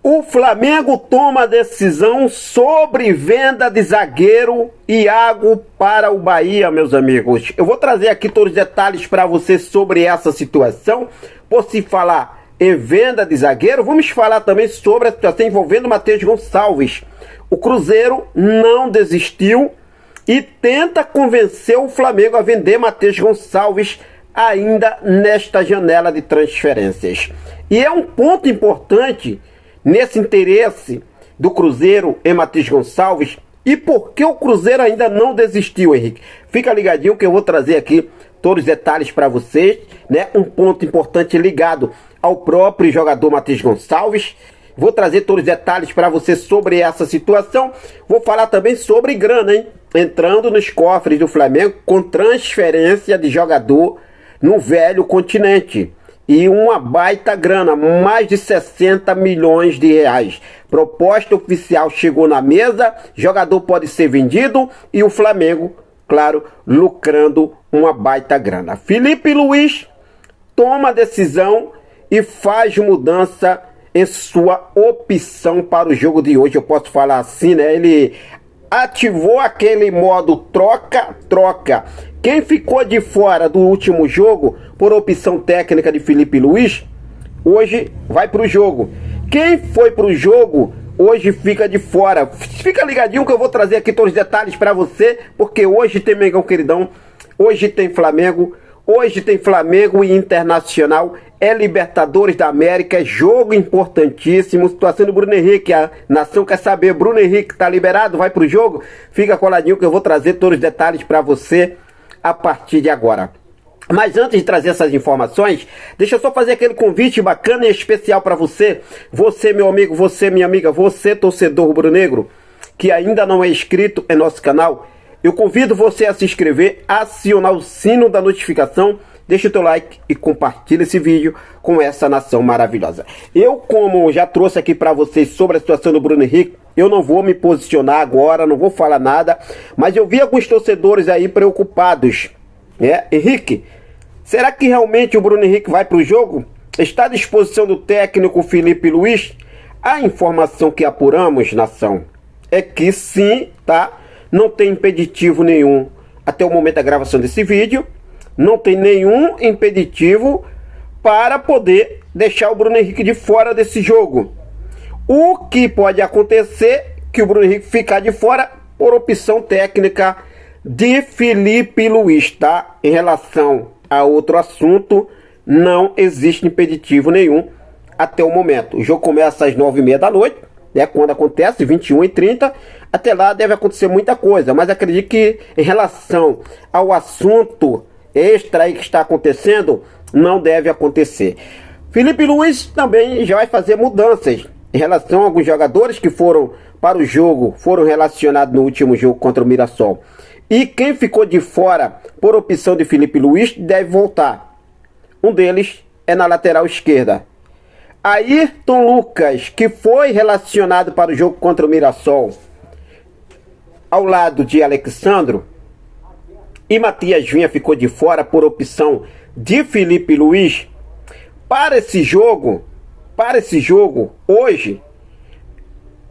O Flamengo toma decisão sobre venda de zagueiro Iago para o Bahia, meus amigos. Eu vou trazer aqui todos os detalhes para você sobre essa situação. Por se falar em venda de zagueiro, vamos falar também sobre a situação envolvendo Matheus Gonçalves. O Cruzeiro não desistiu e tenta convencer o Flamengo a vender Matheus Gonçalves ainda nesta janela de transferências. E é um ponto importante nesse interesse do Cruzeiro em Matheus Gonçalves. E por que o Cruzeiro ainda não desistiu, Henrique? Fica ligadinho que eu vou trazer aqui todos os detalhes para vocês, né? Um ponto importante ligado ao próprio jogador Matheus Gonçalves. Vou trazer todos os detalhes para você sobre essa situação. Vou falar também sobre grana, hein? Entrando nos cofres do Flamengo com transferência de jogador no velho continente. E uma baita grana, mais de 60 milhões de reais. Proposta oficial chegou na mesa, jogador pode ser vendido e o Flamengo, claro, lucrando uma baita grana. Felipe Luiz toma a decisão e faz mudança em sua opção para o jogo de hoje. Eu posso falar assim, né? Ele ativou aquele modo troca-troca. Quem ficou de fora do último jogo, por opção técnica de Felipe Luiz, hoje vai para o jogo. Quem foi para o jogo, hoje fica de fora. Fica ligadinho que eu vou trazer aqui todos os detalhes para você, porque hoje tem Mengão queridão, hoje tem Flamengo e Internacional, é Libertadores da América, é jogo importantíssimo, situação do Bruno Henrique, a nação quer saber, Bruno Henrique tá liberado, vai pro jogo? Fica coladinho que eu vou trazer todos os detalhes para você a partir de agora. Mas antes de trazer essas informações, deixa eu só fazer aquele convite bacana e especial para você. Você, meu amigo, você, minha amiga, você, torcedor rubro-negro, que ainda não é inscrito em nosso canal, eu convido você a se inscrever, acionar o sino da notificação, deixa o teu like e compartilha esse vídeo com essa nação maravilhosa. Eu, como já trouxe aqui para vocês sobre a situação do Bruno Henrique, eu não vou me posicionar agora, não vou falar nada, mas eu vi alguns torcedores aí preocupados. Henrique, será que realmente o Bruno Henrique vai para o jogo? Está à disposição do técnico Felipe Luiz? A informação que apuramos, nação, é que sim, tá? Não tem impeditivo nenhum até o momento da gravação desse vídeo. Não tem nenhum impeditivo para poder deixar o Bruno Henrique de fora desse jogo. O que pode acontecer é que o Bruno Henrique ficar de fora por opção técnica de Felipe Luiz, tá? Em relação a outro assunto, não existe impeditivo nenhum até o momento. O jogo começa às 9h30 da noite, né? Quando acontece, 21h30. Até lá deve acontecer muita coisa, mas acredito que em relação ao assunto extra aí que está acontecendo, não deve acontecer. Felipe Luiz também já vai fazer mudanças em relação a alguns jogadores que foram para o jogo, foram relacionados no último jogo contra o Mirassol. E quem ficou de fora por opção de Felipe Luiz deve voltar. Um deles é na lateral esquerda. Ayrton Lucas, que foi relacionado para o jogo contra o Mirassol, ao lado de Alexandro, e Matias Vinha ficou de fora por opção de Felipe Luiz. Para esse jogo, hoje,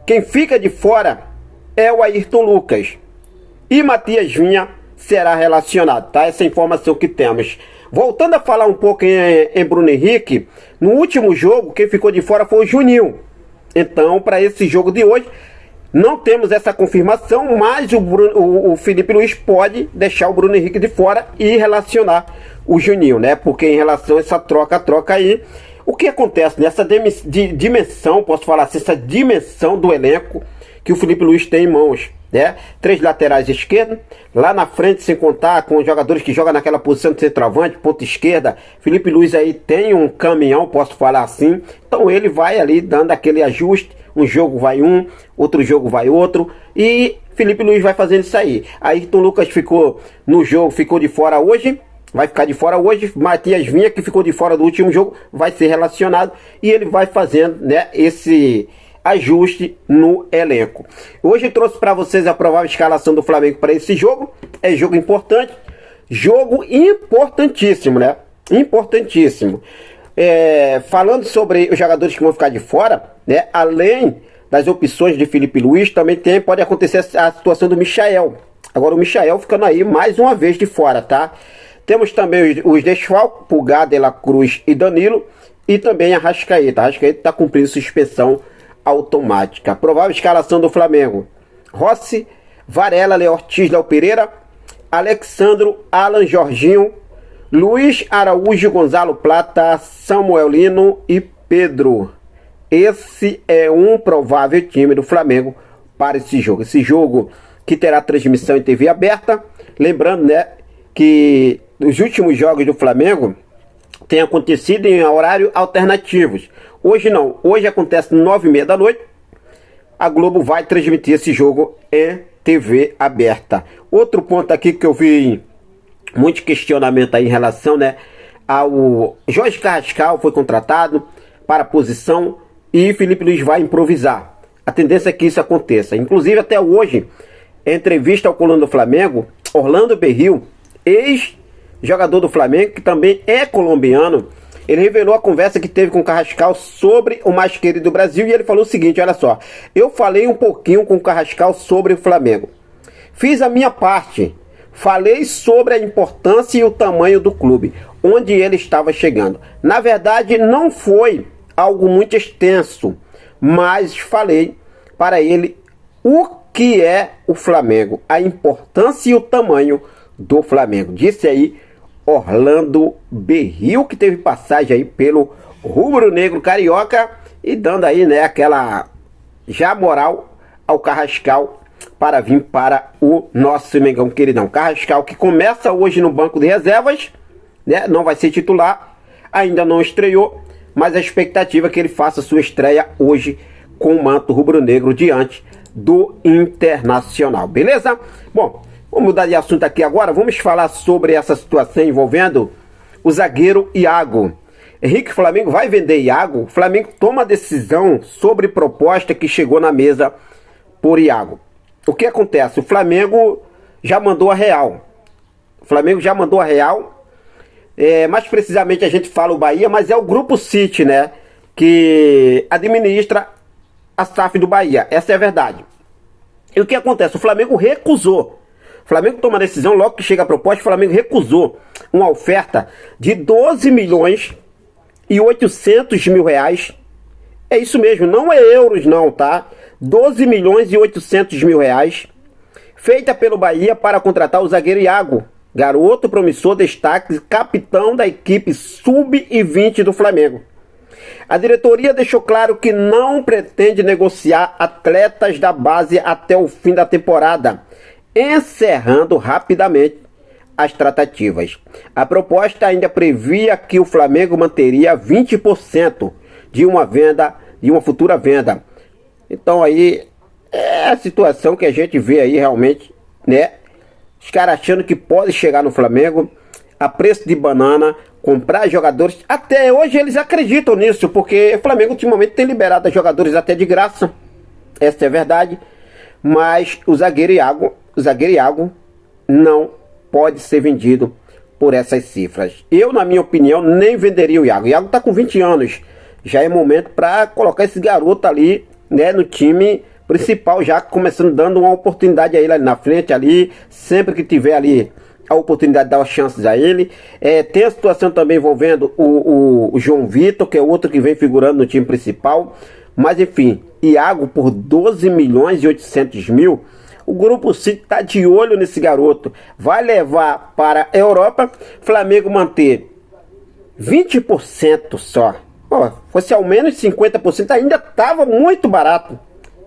quem fica de fora é o Ayrton Lucas. E Matias Vinha será relacionado, tá? Essa informação que temos. Voltando a falar um pouco em Bruno Henrique, no último jogo, quem ficou de fora foi o Juninho. Então, para esse jogo de hoje, não temos essa confirmação, mas o Felipe Luiz pode deixar o Bruno Henrique de fora e relacionar o Juninho, né? Porque em relação a essa troca aí, o que acontece nessa dimensão, posso falar assim, essa dimensão do elenco que o Felipe Luiz tem em mãos, né? 3 laterais esquerdos, lá na frente, sem contar com os jogadores que jogam naquela posição de centroavante, ponta esquerda. Felipe Luiz aí tem um caminhão, posso falar assim, então ele vai ali dando aquele ajuste. Um jogo vai um, outro jogo vai outro, e Felipe Luiz vai fazendo isso aí. Ayrton Lucas ficou no jogo, ficou de fora hoje, vai ficar de fora hoje. Matias Vinha, que ficou de fora do último jogo, vai ser relacionado, e ele vai fazendo, né, esse ajuste no elenco. Hoje trouxe para vocês a provável escalação do Flamengo para esse jogo. É jogo importante, jogo importantíssimo, né? Importantíssimo. Falando sobre os jogadores que vão ficar de fora, né? Além das opções de Felipe Luiz, também pode acontecer a situação do Michael. Agora o Michael ficando aí mais uma vez de fora, tá? Temos também os desfalques, Pulgar, De La Cruz e Danilo, e também a Arrascaeta. A Arrascaeta está cumprindo suspensão automática. Provável escalação do Flamengo: Rossi, Varela, Léo Ortiz, Léo Pereira, Alexandro, Alan, Jorginho, Luiz Araújo, Gonzalo Plata, Samuel Lino e Pedro. Esse é um provável time do Flamengo para esse jogo. Esse jogo que terá transmissão em TV aberta. Lembrando, né, que os últimos jogos do Flamengo têm acontecido em horários alternativos. Hoje não. Hoje acontece 9h30 da noite. A Globo vai transmitir esse jogo em TV aberta. Outro ponto aqui que eu vi muito questionamento aí em relação, né, ao Jorge Carrascal foi contratado para a posição e Felipe Luiz vai improvisar. A tendência é que isso aconteça. Inclusive até hoje, em entrevista ao coluna do Flamengo, Orlando Berril, ex-jogador do Flamengo, que também é colombiano, ele revelou a conversa que teve com o Carrascal sobre o mais querido do Brasil, e ele falou o seguinte: olha só, eu falei um pouquinho com o Carrascal sobre o Flamengo, fiz a minha parte, falei sobre a importância e o tamanho do clube, onde ele estava chegando. Na verdade, não foi algo muito extenso, mas falei para ele o que é o Flamengo, a importância e o tamanho do Flamengo. Disse aí Orlando Berril, que teve passagem aí pelo rubro-negro carioca e dando aí, né, aquela já moral ao Carrascal para vir para o nosso Mengão queridão. Carrascal que começa hoje no banco de reservas, né, não vai ser titular, ainda não estreou, mas a expectativa é que ele faça sua estreia hoje com o manto rubro-negro diante do Internacional, beleza? Bom, vamos mudar de assunto aqui agora. Vamos falar sobre essa situação envolvendo o zagueiro Iago. Henrique Flamengo vai vender Iago? O Flamengo toma decisão sobre proposta que chegou na mesa por Iago. O que acontece? O Flamengo já mandou a real. O Flamengo já mandou a real. Mais precisamente a gente fala o Bahia, mas é o Grupo City, né, que administra a SAF do Bahia. Essa é a verdade. E o que acontece? O Flamengo recusou. O Flamengo toma a decisão, logo que chega a proposta, o Flamengo recusou uma oferta de 12 milhões e 800 mil reais. É isso mesmo, não é euros não, tá? 12 milhões e 800 mil reais. Feita pelo Bahia para contratar o zagueiro Iago, garoto promissor, destaque, capitão da equipe sub-20 do Flamengo. A diretoria deixou claro que não pretende negociar atletas da base até o fim da temporada, encerrando rapidamente as tratativas. A proposta ainda previa que o Flamengo manteria 20% de uma venda, de uma futura venda. Então aí é a situação que a gente vê aí realmente, né? Os caras achando que pode chegar no Flamengo a preço de banana, comprar jogadores. Até hoje eles acreditam nisso, porque o Flamengo ultimamente tem liberado jogadores até de graça. Essa é a verdade. Mas o zagueiro Iago não pode ser vendido por essas cifras. Eu, na minha opinião, nem venderia o Iago. O Iago tá com 20 anos. Já é momento para colocar esse garoto ali, né, no time principal, já começando dando uma oportunidade a ele ali na frente, ali, sempre que tiver ali a oportunidade de dar as chances a ele. Tem a situação também envolvendo o João Vitor, que é outro que vem figurando no time principal. Mas enfim, Iago por 12 milhões e 800 mil. O Grupo City está de olho nesse garoto. Vai levar para a Europa. Flamengo manter 20% só. Fosse ao menos 50%, ainda estava muito barato.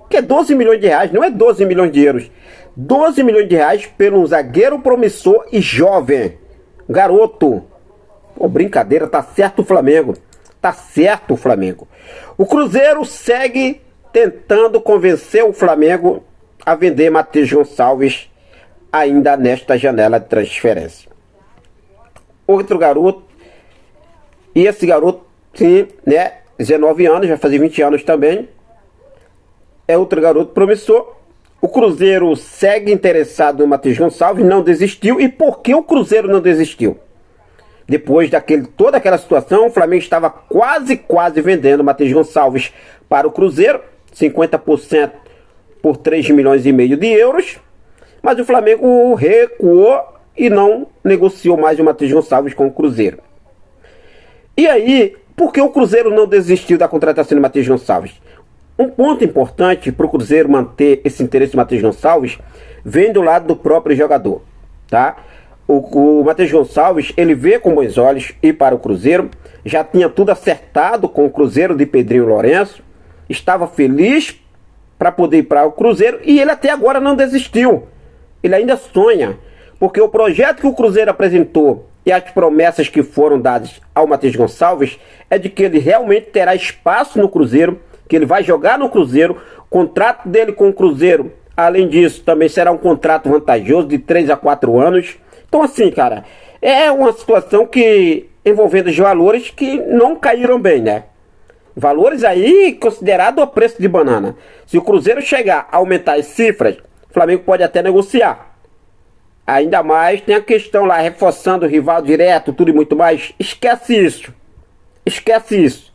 Que é 12 milhões de reais, não é 12 milhões de euros. 12 milhões de reais pelo um zagueiro promissor e jovem. Garoto. Brincadeira, tá certo o Flamengo. Tá certo o Flamengo. O Cruzeiro segue tentando convencer o Flamengo a vender Matheus Gonçalves ainda nesta janela de transferência. Outro garoto. E esse garoto, sim, né, 19 anos, vai fazer 20 anos também. É outro garoto promissor. O Cruzeiro segue interessado no Matheus Gonçalves, não desistiu. E por que o Cruzeiro não desistiu? Depois toda aquela situação, o Flamengo estava quase vendendo o Matheus Gonçalves para o Cruzeiro, 50% por 3 milhões e meio de euros, mas o Flamengo recuou e não negociou mais o Matheus Gonçalves com o Cruzeiro. E aí, por que o Cruzeiro não desistiu da contratação de Matheus Gonçalves? Um ponto importante para o Cruzeiro manter esse interesse do Matheus Gonçalves vem do lado do próprio jogador, tá? O Matheus Gonçalves, ele vê com bons olhos ir para o Cruzeiro, já tinha tudo acertado com o Cruzeiro de Pedrinho Lourenço, estava feliz para poder ir para o Cruzeiro e ele até agora não desistiu. Ele ainda sonha, porque o projeto que o Cruzeiro apresentou e as promessas que foram dadas ao Matheus Gonçalves é de que ele realmente terá espaço no Cruzeiro, que ele vai jogar no Cruzeiro, o contrato dele com o Cruzeiro, além disso, também será um contrato vantajoso de 3 a 4 anos. Então assim, cara, é uma situação que envolvendo os valores que não caíram bem, né? Valores aí considerado a preço de banana. Se o Cruzeiro chegar a aumentar as cifras, o Flamengo pode até negociar. Ainda mais tem a questão lá, reforçando o rival direto, tudo e muito mais. Esquece isso. Esquece isso.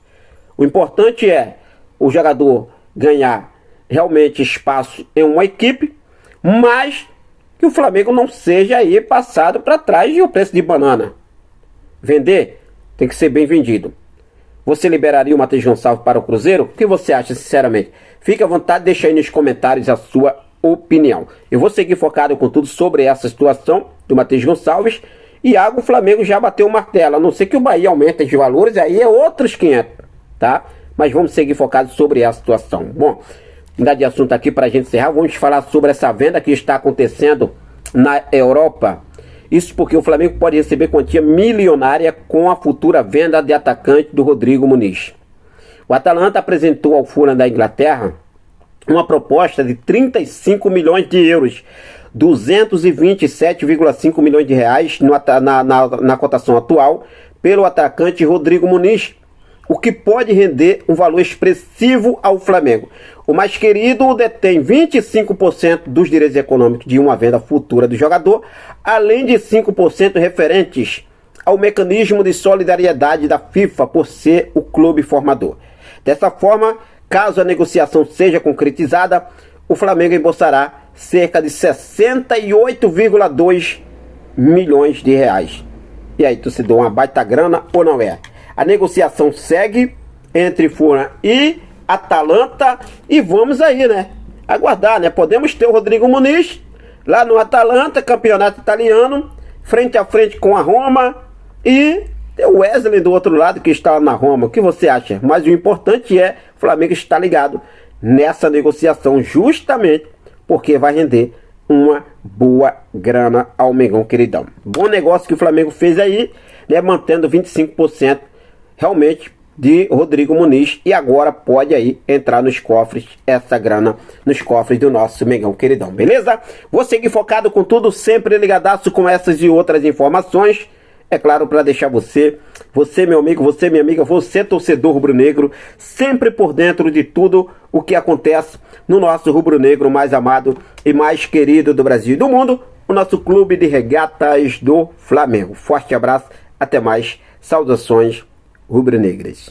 O importante é o jogador ganhar realmente espaço em uma equipe, mas que o Flamengo não seja aí passado para trás de um preço de banana. Vender tem que ser bem vendido. Você liberaria o Matheus Gonçalves para o Cruzeiro? O que você acha, sinceramente? Fique à vontade, deixa aí nos comentários a sua opinião. Eu vou seguir focado com tudo sobre essa situação do Matheus Gonçalves. Iago, o Flamengo já bateu o martelo. A não ser que o Bahia aumente os valores, aí é outros 500, tá? Mas vamos seguir focado sobre essa situação. Bom, mudar de assunto aqui para a gente encerrar. Vamos falar sobre essa venda que está acontecendo na Europa. Isso porque o Flamengo pode receber quantia milionária com a futura venda de atacante do Rodrigo Muniz. O Atalanta apresentou ao Fulham da Inglaterra uma proposta de 35 milhões de euros, 227,5 milhões de reais na cotação atual, pelo atacante Rodrigo Muniz, o que pode render um valor expressivo ao Flamengo. O mais querido detém 25% dos direitos econômicos de uma venda futura do jogador, além de 5% referentes ao mecanismo de solidariedade da FIFA por ser o clube formador. Dessa forma, caso a negociação seja concretizada, o Flamengo embolsará cerca de 68,2 milhões de reais. E aí, torcedor, uma baita grana ou não é? A negociação segue entre Fulham e Atalanta e vamos aí, né? Aguardar, né? Podemos ter o Rodrigo Muniz lá no Atalanta, campeonato italiano, frente a frente com a Roma, e o Wesley do outro lado que está lá na Roma. O que você acha? Mas o importante é o Flamengo estar ligado nessa negociação, justamente porque vai render uma boa grana ao Mengão queridão. Bom negócio que o Flamengo fez aí, né? Mantendo 25% realmente de Rodrigo Muniz, e agora pode aí entrar nos cofres, essa grana nos cofres do nosso Mengão queridão, beleza? Vou seguir focado com tudo, sempre ligadaço com essas e outras informações, é claro, para deixar você meu amigo, você minha amiga, você torcedor rubro-negro, sempre por dentro de tudo o que acontece no nosso rubro-negro mais amado e mais querido do Brasil e do mundo, o nosso clube de regatas do Flamengo. Forte abraço, até mais, saudações rubro-negras.